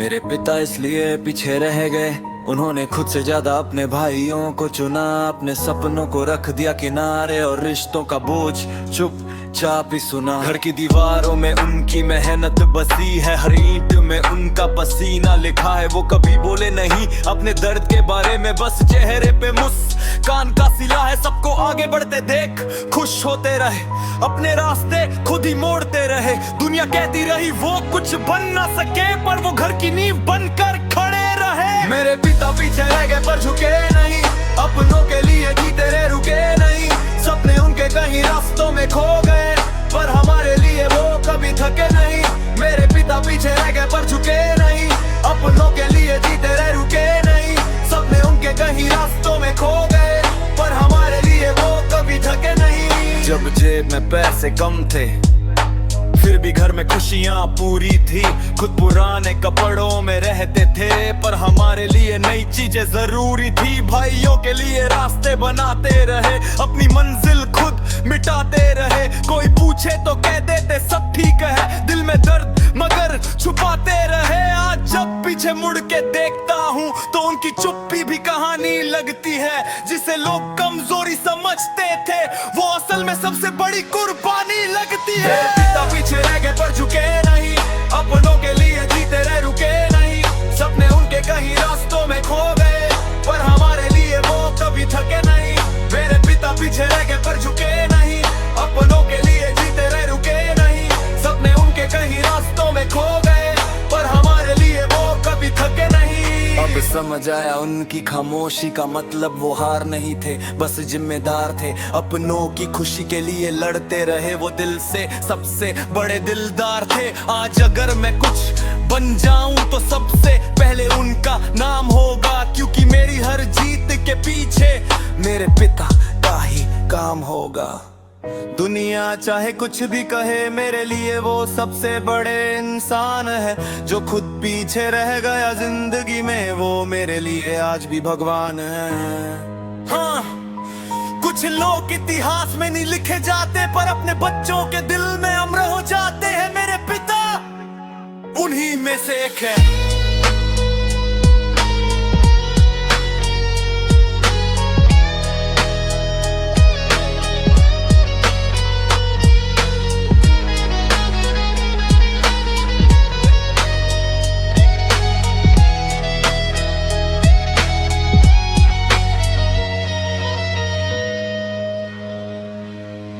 मेरे पिता इसलिए पीछे रह गए, उन्होंने खुद से ज्यादा अपने भाइयों को चुना। अपने सपनों को रख दिया किनारे और रिश्तों का बोझ चुपचाप ही सुना। घर की दीवारों में उनकी मेहनत बसी है, हर ईंट में उनका पसीना लिखा है। वो कभी बोले नहीं अपने दर्द के बारे में, बस चेहरे पे मुस्कान का सिला है। सबको आगे बढ़ते देख खुश होते रहे, अपने रास्ते खुद ही मोड़ते रहे। दुनिया कहती रही वो कुछ बन ना सके, पर वो घर की नींव बनकर खड़े रहे। मेरे पिता पीछे रह गए पर झुके नहीं, अपनों के लिए जीते रहे रुके नहीं। सपने उनके कहीं रास्तों में खो गए, पर हमारे लिए वो कभी थके नहीं। मेरे पिता पीछे रह गए पर झुके नहीं, अपनों के लिए जीते रहे रुके नहीं। सपने उनके कहीं रास्तों में खो गए, पर हमारे लिए वो कभी थके नहीं। जब जेब में पैसे कम थे, फिर भी घर में खुशियां पूरी थी। खुद पुराने कपड़ों में रहते थे, पर हमारे लिए नई चीजें जरूरी थी। भाइयों के लिए रास्ते बनाते रहे, अपनी मंजिल खुद मिटाते रहे। कोई पूछे तो कह देते सब ठीक है, दिल में दर्द मगर छुपाते रहे। आज जब पीछे मुड़ के देखता हूँ तो उनकी चुप्पी भी कहानी लगती है। जिसे लोग कमजोरी समझते थे, वो असल में सबसे बड़ी कुर्बानी लगती है। पिता पीछे रह गए पर झुके नहीं, अपनों के लिए जीते रहे रुके नहीं। सपने उनके कहीं रास्तों में खो गए, पर हमारे लिए वो कभी थके नहीं। मेरे पिता पीछे रह गए पर झुके नहीं, अपनों के लिए जीते रहे रुके नहीं। सपने उनके कहीं रास्तों में खो गए, पर हमारे लिए वो कभी थके नहीं। अब समझ आया उनकी खामोशी का मतलब, वो हार नहीं थे बस जिम्मेदार थे। अपनों की खुशी के लिए लड़ते रहे, वो दिल से सबसे बड़े दिलदार थे। आज अगर मैं कुछ बन जाऊं तो सबसे पहले उनका नाम होगा, क्योंकि मेरी हर जीत के पीछे मेरे पिता का ही काम होगा। दुनिया चाहे कुछ भी कहे, मेरे लिए वो सबसे बड़े इंसान है। जो खुद पीछे रह गया जिंदगी में, वो मेरे लिए आज भी भगवान है। हाँ, कुछ लोग इतिहास में नहीं लिखे जाते, पर अपने बच्चों के दिल में अमर हो जाते हैं। मेरे पिता उन्हीं में से एक है।